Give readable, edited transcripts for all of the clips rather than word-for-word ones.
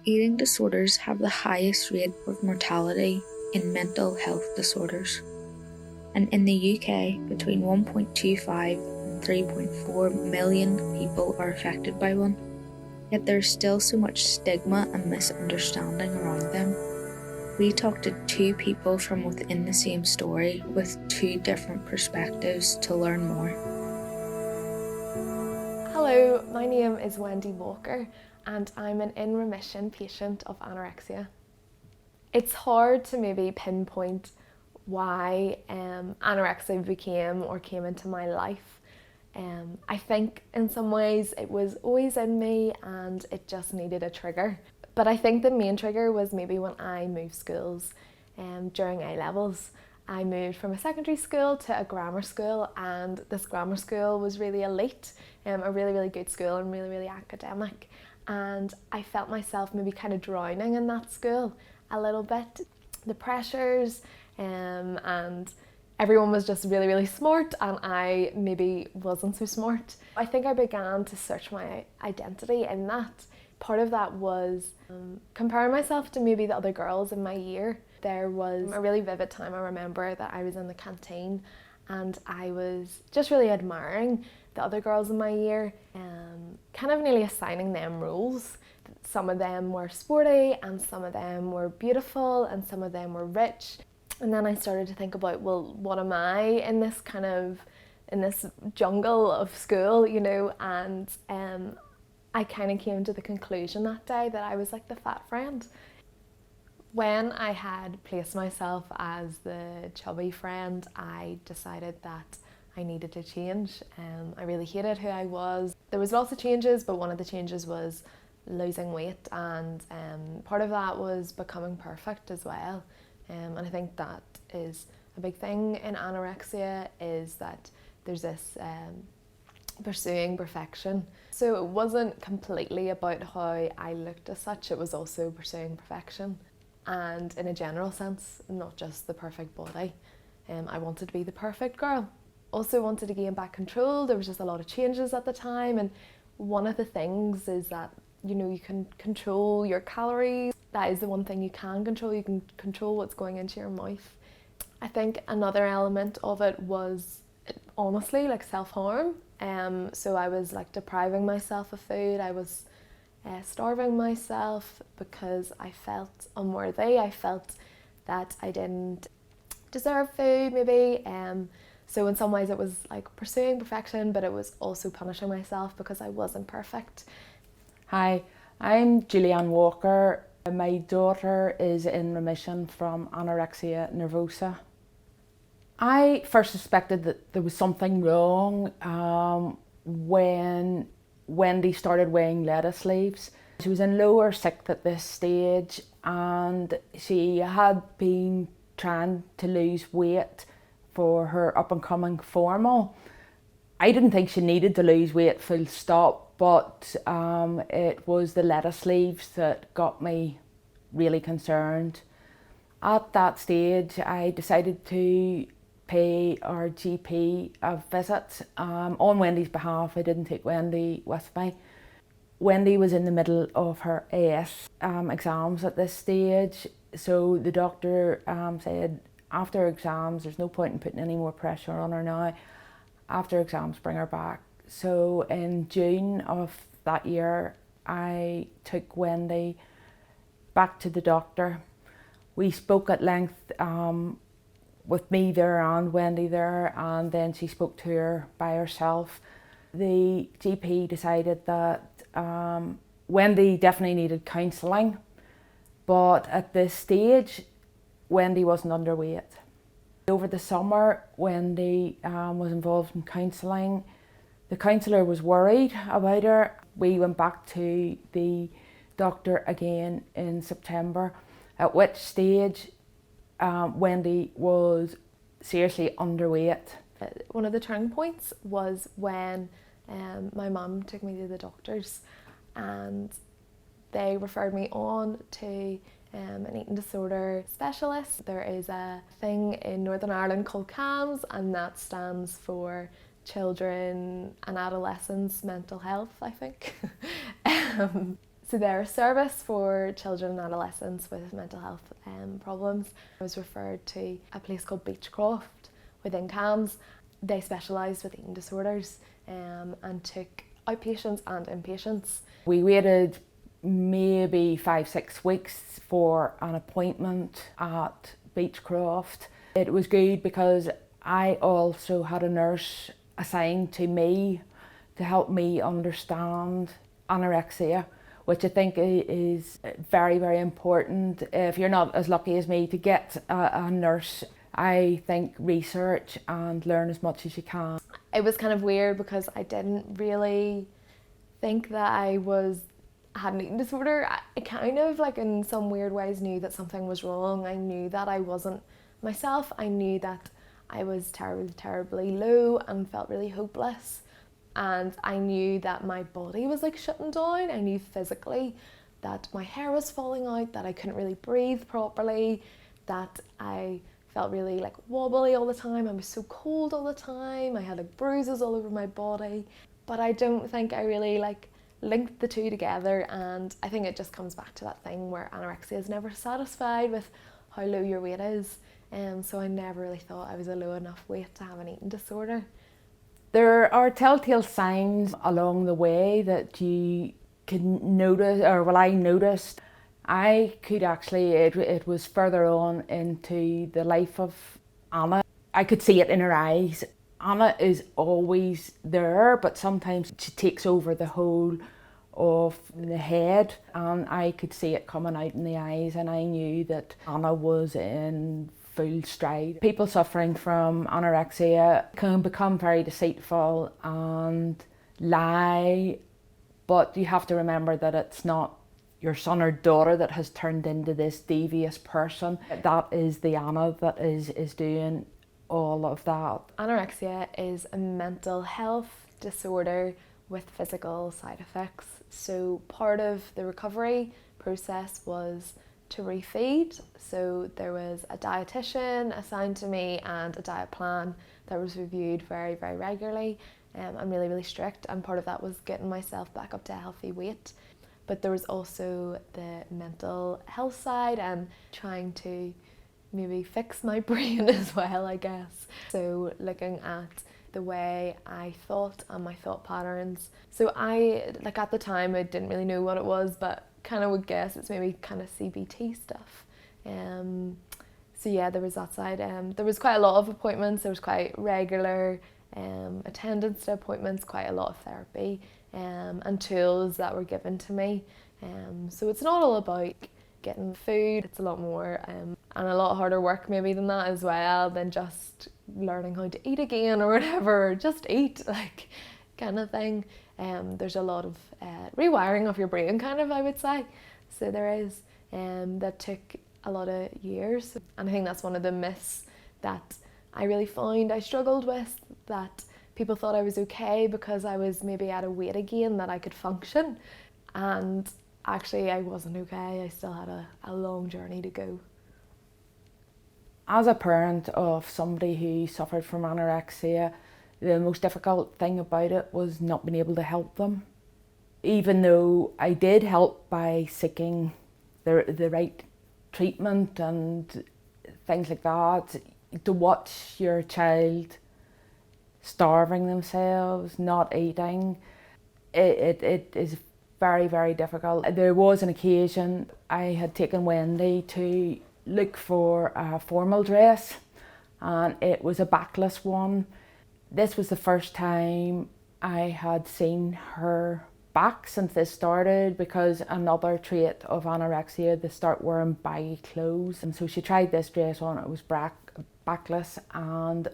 Eating disorders have the highest rate of mortality in mental health disorders, and in the UK, between 1.25 and 3.4 million people are affected by one, yet there's still so much stigma and misunderstanding around them. We talked to two people from within the same story with two different perspectives to learn more. Hello, my name is Wendy Walker and I'm an in remission patient of anorexia. It's hard to maybe pinpoint why anorexia came into my life. I think in some ways it was always in me and it just needed a trigger. But I think the main trigger was maybe when I moved schools during A-levels. I moved from a secondary school to a grammar school, and this grammar school was really elite, a really good school and really academic. And I felt myself maybe kind of drowning in that school a little bit. The pressures and everyone was just really smart and I maybe wasn't so smart. I think I began to search my identity in that. Part of that was comparing myself to maybe the other girls in my year. There was a really vivid time I remember that I was in the canteen and I was just really admiring the other girls in my year, kind of nearly assigning them roles. Some of them were sporty and some of them were beautiful and some of them were rich. And then I started to think about, well, what am I in this jungle of school, you know? And I kind of came to the conclusion that day that I was like the fat friend. When I had placed myself as the chubby friend, I decided that I needed to change. I really hated who I was. There was lots of changes, but one of the changes was losing weight, and part of that was becoming perfect as well. And I think that is a big thing in anorexia, is that there's this pursuing perfection. So it wasn't completely about how I looked as such, it was also pursuing perfection. And in a general sense, not just the perfect body. I wanted to be the perfect girl. Also wanted to gain back control. There was just a lot of changes at the time, and one of the things is that, you know, you can control your calories. That is the one thing you can control. You can control what's going into your mouth. I think another element of it was honestly like self-harm. So I was like depriving myself of food. I was starving myself because I felt unworthy. I felt that I didn't deserve food maybe. So in some ways it was like pursuing perfection, but it was also punishing myself because I wasn't perfect. Hi, I'm Julianne Walker. My daughter is in remission from anorexia nervosa. I first suspected that there was something wrong when Wendy started weighing lettuce leaves. She was in lower sixth at this stage and she had been trying to lose weight for her up and coming formal. I didn't think she needed to lose weight full stop, but it was the lettuce leaves that got me really concerned. At that stage I decided to pay our GP a visit on Wendy's behalf. I didn't take Wendy with me. Wendy was in the middle of her AS exams at this stage, so the doctor said after exams there's no point in putting any more pressure on her now. After exams, bring her back. So in June of that year I took Wendy back to the doctor. We spoke at length with me there and Wendy there, and then she spoke to her by herself. The GP decided that Wendy definitely needed counselling, but at this stage Wendy wasn't underweight. Over the summer Wendy was involved in counselling. The counsellor was worried about her. We went back to the doctor again in September, at which stage Wendy was seriously underweight. One of the turning points was when my mum took me to the doctors and they referred me on to an eating disorder specialist. There is a thing in Northern Ireland called CAMHS, and that stands for Children and Adolescents Mental Health, I think. So they're a service for children and adolescents with mental health problems. I was referred to a place called Beechcroft within CAMHS. They specialised with eating disorders and took outpatients and inpatients. We waited maybe 5-6 weeks for an appointment at Beechcroft. It was good because I also had a nurse assigned to me to help me understand anorexia, which I think is very, very important. If you're not as lucky as me to get a nurse, I think research and learn as much as you can. It was kind of weird because I didn't really think that I had an eating disorder. I kind of, like, in some weird ways knew that something was wrong. I knew that I wasn't myself. I knew that I was terribly, terribly low and felt really hopeless. And I knew that my body was like shutting down. I knew physically that my hair was falling out, that I couldn't really breathe properly, that I felt really like wobbly all the time. I was so cold all the time. I had like bruises all over my body. But I don't think I really like linked the two together, and I think it just comes back to that thing where anorexia is never satisfied with how low your weight is. So I never really thought I was a low enough weight to have an eating disorder. There are telltale signs along the way that you can notice, or well, I noticed. I could actually, it was further on into the life of Anna. I could see it in her eyes. Anna is always there, but sometimes she takes over the whole of the head, and I could see it coming out in the eyes, and I knew that Anna was in full stride. People suffering from anorexia can become very deceitful and lie, but you have to remember that it's not your son or daughter that has turned into this devious person. That is the Anna that is doing all of that. Anorexia is a mental health disorder with physical side effects. So part of the recovery process was to refeed. So there was a dietitian assigned to me and a diet plan that was reviewed very, very regularly. I'm really, really strict, and part of that was getting myself back up to a healthy weight. But there was also the mental health side and trying to maybe fix my brain as well, I guess. So looking at the way I thought and my thought patterns. So at the time I didn't really know what it was, but kind of would guess it's maybe kind of CBT stuff. So yeah, there was that side. There was quite a lot of appointments. There was quite regular attendance to appointments, quite a lot of therapy and tools that were given to me. So it's not all about getting food. It's a lot more and a lot harder work maybe than that as well, than just learning how to eat again or whatever, or just eat, like, kind of thing. There's a lot of rewiring of your brain, kind of, I would say. So there is, that took a lot of years. And I think that's one of the myths that I really found I struggled with, that people thought I was okay because I was maybe at a weight again that I could function. And actually I wasn't okay. I still had a long journey to go. As a parent of somebody who suffered from anorexia, the most difficult thing about it was not being able to help them. Even though I did help by seeking the right treatment and things like that, to watch your child starving themselves, not eating, it is very, very difficult. There was an occasion I had taken Wendy to look for a formal dress, and it was a backless one. This was the first time I had seen her back since this started, because another trait of anorexia, they start wearing baggy clothes. And so she tried this dress on, it was backless, and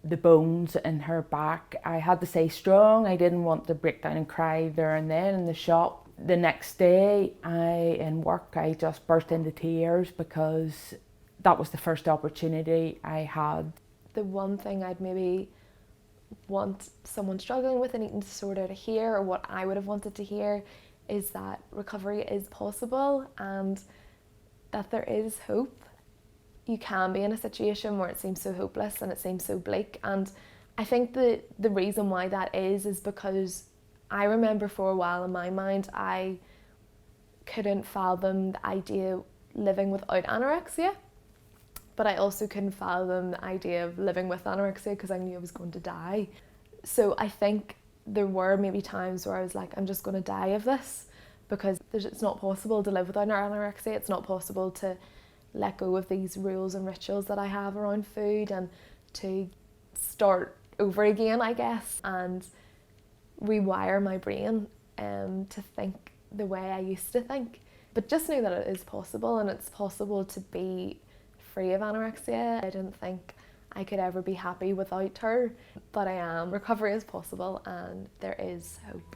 the bones in her back, I had to stay strong. I didn't want to break down and cry there and then in the shop. The next day in work, I just burst into tears because that was the first opportunity I had. The one thing I'd maybe want someone struggling with an eating disorder to hear, or what I would have wanted to hear, is that recovery is possible and that there is hope. You can be in a situation where it seems so hopeless and it seems so bleak, and I think the reason why that is because I remember for a while in my mind I couldn't fathom the idea of living without anorexia, but I also couldn't fathom the idea of living with anorexia because I knew I was going to die. So I think there were maybe times where I was like, I'm just going to die of this, because it's not possible to live without anorexia. It's not possible to let go of these rules and rituals that I have around food and to start over again, I guess, and rewire my brain to think the way I used to think. But just know that it is possible, and it's possible to be free of anorexia. I didn't think I could ever be happy without her, but I am. Recovery is possible and there is hope.